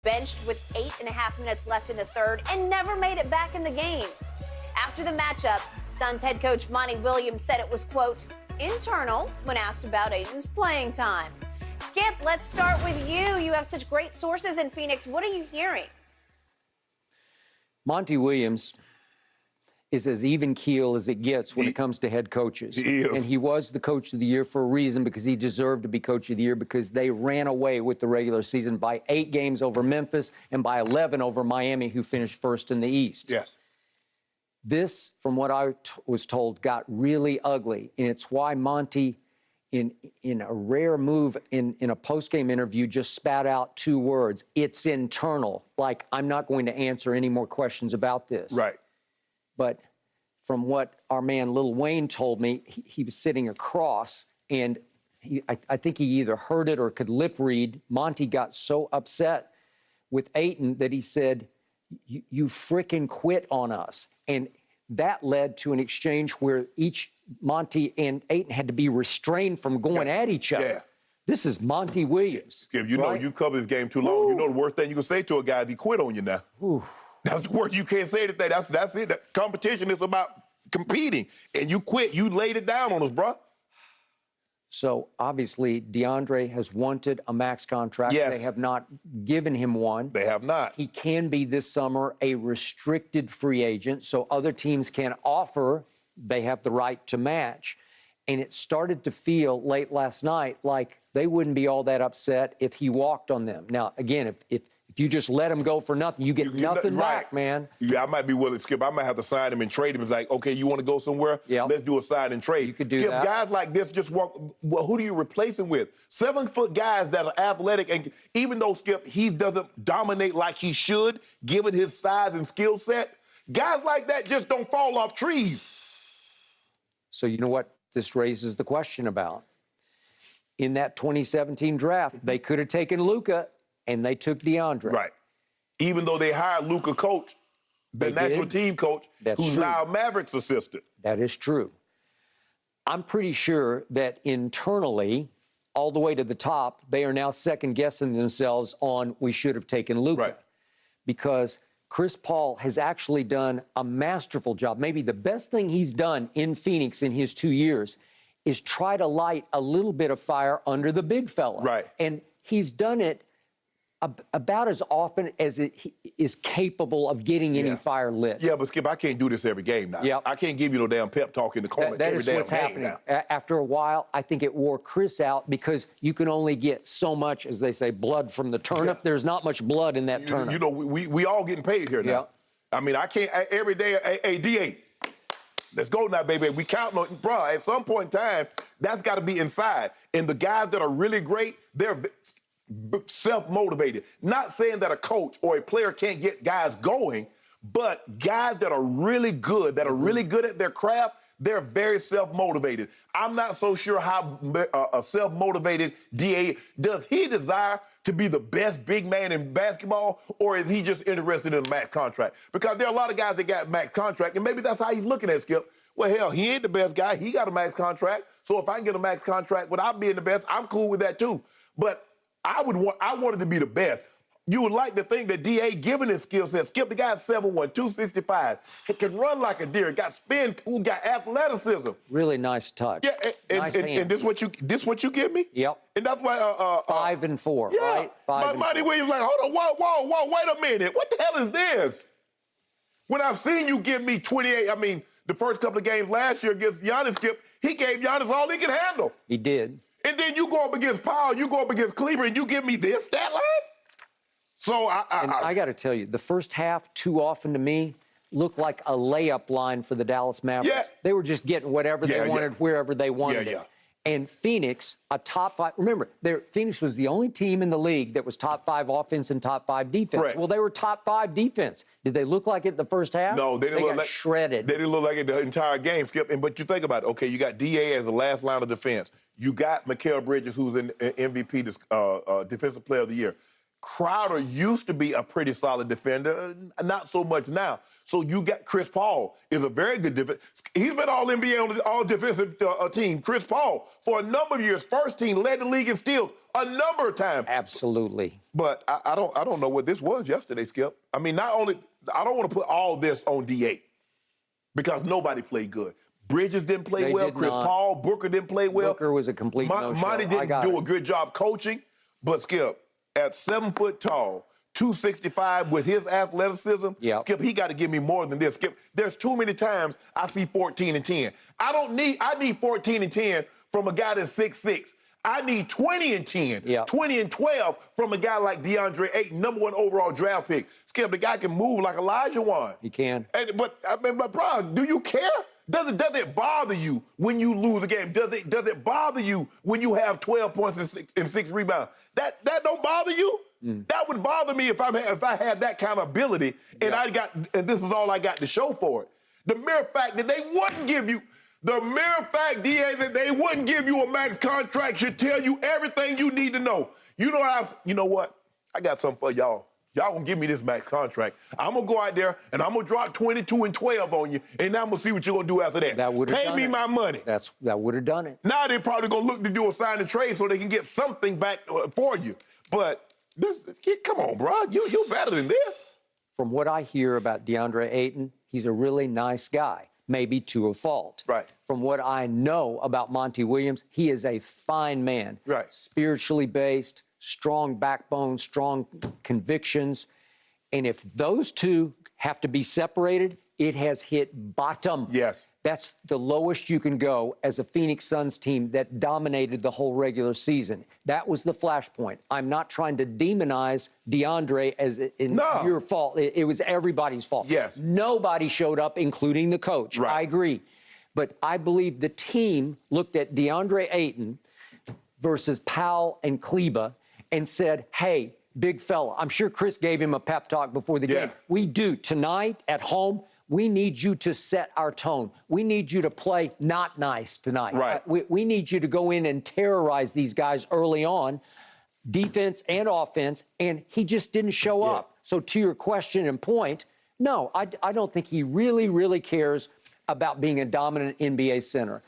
benched with 8.5 minutes left in the third and never made it back in the game. After the matchup, Suns head coach Monty Williams said it was, quote, internal when asked about Ayton's playing time. Skip, let's start with you. You have such great sources in Phoenix. What are you hearing? Monty Williams is as even keel as it gets when it comes to head coaches. He is. And he was the coach of the year for a reason, because he deserved to be coach of the year, because they ran away with the regular season by 8 games over Memphis and by 11 over Miami, who finished first in the East. Yes. This, from what I was told, got really ugly. And it's why Monty, in a rare move in a post-game interview, just spat out 2 words. It's internal. Like, I'm not going to answer any more questions about this. Right. But from what our man Lil Wayne told me, he was sitting across, and I think he either heard it or could lip read. Monty got so upset with Ayton that he said, you frickin' quit on us. And that led to an exchange where Monty and Ayton had to be restrained from going at each other. Yeah. This is Monty Williams. Skip, you know you cover this game too long. Ooh. You know the worst thing you can say to a guy is he quit on you now. Ooh. That's the worst. You can't say anything. That's it. The competition is about competing. And you quit. You laid it down on us, bro. So, obviously, DeAndre has wanted a max contract. Yes. They have not given him one. They have not. He can be this summer a restricted free agent, so other teams can offer. They have the right to match. And it started to feel late last night like they wouldn't be all that upset if he walked on them. Now, again, if you just let him go for nothing, you get nothing back, man. Yeah, I might be willing to Skip. I might have to sign him and trade him. It's like, okay, you want to go somewhere? Yeah. Let's do a sign and trade. You could do Skip, that. guys like this just walk. Well, who do you replace him with? 7-foot guys that are athletic, and even though Skip, he doesn't dominate like he should, given his size and skill set, guys like that just don't fall off trees. So you know what this raises the question about? In that 2017 draft, they could have taken Luka, and they took DeAndre. Right. Even though they hired Luka coach, the national team coach, who's now Mavericks assistant. That is true. I'm pretty sure that internally, all the way to the top, they are now second-guessing themselves on we should have taken Luka. Right. Because Chris Paul has actually done a masterful job. Maybe the best thing he's done in Phoenix in his 2 years is try to light a little bit of fire under the big fella. Right. And he's done it about as often as he is capable of getting any fire lit. Yeah, but Skip, I can't do this every game now. Yep. I can't give you no damn pep talk in the corner That every is damn what's game happening. now. After a while, I think it wore Chris out because you can only get so much, as they say, blood from the turnip. Yeah. There's not much blood in that turnip. You know, we all getting paid here now. Yep. I mean, I can't every day, hey, DA, let's go now, baby. We counting on, bro, at some point in time, that's got to be inside. And the guys that are really great, they're self-motivated. Not saying that a coach or a player can't get guys going, but guys that are really good, at their craft, they're very self-motivated. I'm not so sure how a self-motivated DA, does he desire to be the best big man in basketball, or is he just interested in a max contract? Because there are a lot of guys that got max contract, and maybe that's how he's looking at it, Skip. Well, hell, he ain't the best guy. He got a max contract. So if I can get a max contract without being the best, I'm cool with that too. But I wanted to be the best. You would like to think that DA, given his skill set, Skip, the guy's 7'1", 265. He can run like a deer, got spin, got athleticism. Really nice touch. Yeah, and this what you give me? Yep. And that's why 5 and 4, yeah, right? 5 and Monty 4. Williams like, hold on, whoa, wait a minute. What the hell is this? When I've seen you give me 28, I mean, the first couple of games last year against Giannis, Skip, he gave Giannis all he could handle. He did. And then you go up against Powell, you go up against Cleveland, and you give me this stat line? So I got to tell you, the first half, too often to me, looked like a layup line for the Dallas Mavericks. Yeah. They were just getting whatever they wanted, wherever they wanted it. And Phoenix, a top 5. Remember, Phoenix was the only team in the league that was top 5 offense and top 5 defense. Correct. Well, they were top 5 defense. Did they look like it the first half? No, they didn't look got like shredded. They didn't look like it the entire game, Skip. But you think about it. Okay, you got DA as the last line of defense. You got Mikal Bridges, who's an MVP, Defensive Player of the Year. Crowder used to be a pretty solid defender, not so much now. So you got Chris Paul is a very good defender. He's been all NBA on the all defensive team. Chris Paul, for a number of years, first team, led the league in steals a number of times. Absolutely. But I don't know what this was yesterday, Skip. I mean, I don't want to put all this on D8 because nobody played good. Bridges didn't play well. Chris Paul, Booker didn't play well. Booker was a complete no-show. Monty didn't do a good job coaching. But Skip, at 7 foot tall, 265 with his athleticism, Skip, he got to give me more than this. Skip, there's too many times I see 14 and 10. I need 14 and 10 from a guy that's 6'6". I need 20 and 10, 20 and 12 from a guy like DeAndre Ayton, #1 overall draft pick. Skip, the guy can move like Elijah Wan. He can. But bro, do you care? Does it bother you when you lose a game? Does it bother you when you have 12 points and 6 rebounds? That don't bother you? That would bother me if I had that kind of ability and and this is all I got to show for it. The mere fact that they wouldn't give you, DA, that they wouldn't give you a max contract should tell you everything you need to know. You know what? I got something for y'all. Y'all gonna give me this max contract. I'm gonna go out there and I'm gonna drop 22 and 12 on you, and now I'm gonna see what you're gonna do after that. Pay me my money. That would have done it. Now they're probably gonna look to do a sign and trade so they can get something back for you. But come on, bro, you're better than this. From what I hear about DeAndre Ayton, he's a really nice guy, maybe to a fault. Right. From what I know about Monty Williams, he is a fine man. Right. Spiritually based, strong backbone, strong convictions. And if those two have to be separated, it has hit bottom. Yes. That's the lowest you can go as a Phoenix Suns team that dominated the whole regular season. That was the flashpoint. I'm not trying to demonize DeAndre as your fault. It was everybody's fault. Yes. Nobody showed up, including the coach. Right. I agree. But I believe the team looked at DeAndre Ayton versus Powell and Kleba and said, hey, big fella, I'm sure Chris gave him a pep talk before the game. We do. Tonight at home, we need you to set our tone. We need you to play not nice tonight. Right. We need you to go in and terrorize these guys early on, defense and offense, and he just didn't show up. So to your question and point, no, I don't think he really cares about being a dominant NBA center.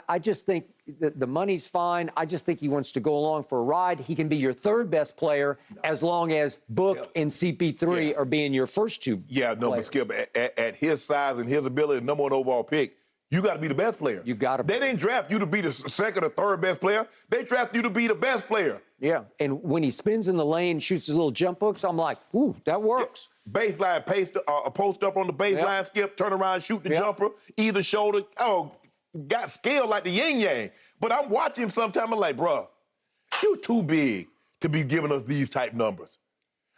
I just think the money's fine. I just think he wants to go along for a ride. He can be your third best player as long as Book and CP3 are being your first two players. But Skip, at his size and his ability, #1 overall pick, you got to be the best player. You got to be. They didn't draft you to be the second or third best player. They drafted you to be the best player. Yeah, and when he spins in the lane, shoots his little jump hooks, I'm like, ooh, that works. Baseline, post up on the baseline, Skip, turn around, shoot the jumper, either shoulder. Got skill like the yin yang. But I'm watching him sometime, I'm like, bro, you too big to be giving us these type numbers.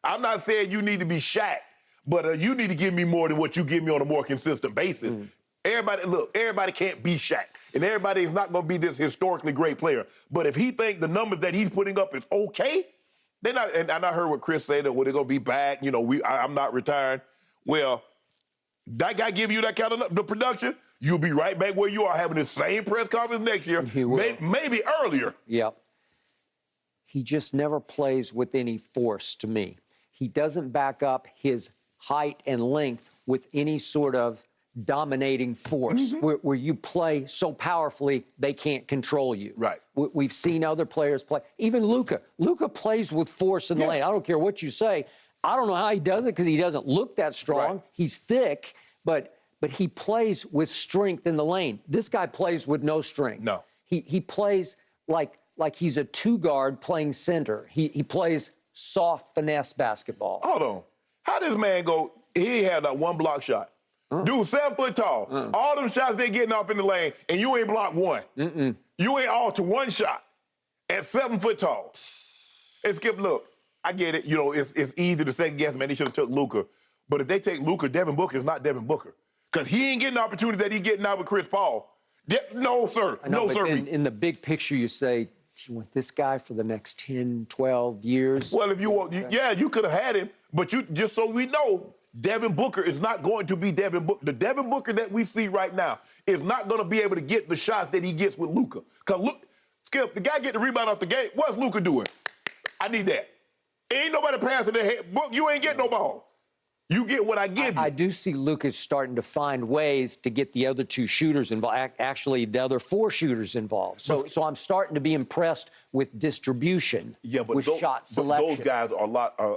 I'm not saying you need to be Shaq, but you need to give me more than what you give me on a more consistent basis. Everybody can't be Shaq, and everybody is not going to be this historically great player. But if he thinks the numbers that he's putting up is okay, then and I heard what Chris said, that they're going to be back, I'm not retiring. Well, that guy give you that kind of the production, you'll be right back where you are having the same press conference next year, maybe earlier. Yep. He just never plays with any force to me. He doesn't back up his height and length with any sort of dominating force where you play so powerfully they can't control you. Right. We've seen other players play. Even Luka. Luka plays with force in the lane. I don't care what you say. I don't know how he does it because he doesn't look that strong. Right. He's thick, but he plays with strength in the lane. This guy plays with no strength. No. He plays like he's a two-guard playing center. He plays soft finesse basketball. Hold on. How this man go, he had that one block shot. Dude, 7 foot tall. All them shots they getting off in the lane, and you ain't blocked one. You ain't all to one shot at 7 foot tall. And Skip, look, I get it. It's easy to second guess, man, they should have took Luka. But if they take Luka, Devin Booker is not Devin Booker. Because he ain't getting the opportunity that he's getting now with Chris Paul. No, sir. No, sir. In the big picture, you say, you want this guy for the next 10, 12 years? Well, if you want, you could have had him, but just so we know, Devin Booker is not going to be Devin Booker. The Devin Booker that we see right now is not going to be able to get the shots that he gets with Luka. Because look, Skip, the guy get the rebound off the game. What's Luka doing? I need that. Ain't nobody passing the head. Book, you ain't getting no ball. You get what I give you. I do see Lucas starting to find ways to get the other two shooters involved, actually the other four shooters involved. So I'm starting to be impressed with distribution, with shot selection. But those guys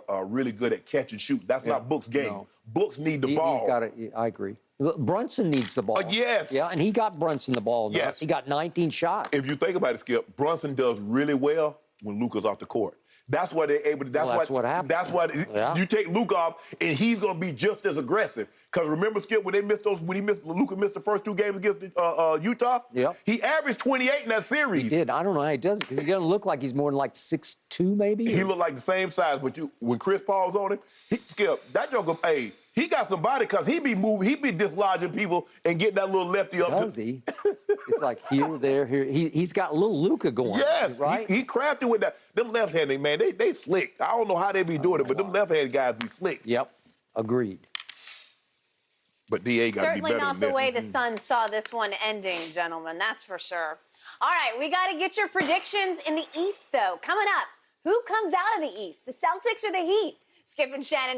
are really good at catch and shoot. That's not Book's game. No. Books need the ball. He's got it. I agree. Brunson needs the ball. Yes. Yeah, and he got Brunson the ball. Yes. He got 19 shots. If you think about it, Skip, Brunson does really well when Luka's off the court. That's why they're able to. That's what happened. That's why you take Luka off, and he's going to be just as aggressive. Because remember, Skip, when Luka missed the first two games against Utah. Yep. He averaged 28 in that series. He did. I don't know how he does it because he doesn't look like he's more than like 6'2", maybe. He looked like the same size, but when Chris Paul's on him, Skip, that joker, hey, he got some body because he be moving, he be dislodging people and getting that little lefty up. Does he? It's like here, there, here. He's got a little Luka going. Yes, right. He crafted with that. Them left-handed, man, they slick. I don't know how they be doing it, but them left-handed guys be slick. Yep, agreed. But DA got to be better Certainly not the than way the Suns saw this one ending, gentlemen. That's for sure. All right, we got to get your predictions in the East, though. Coming up, who comes out of the East, the Celtics or the Heat? Skip and Shannon.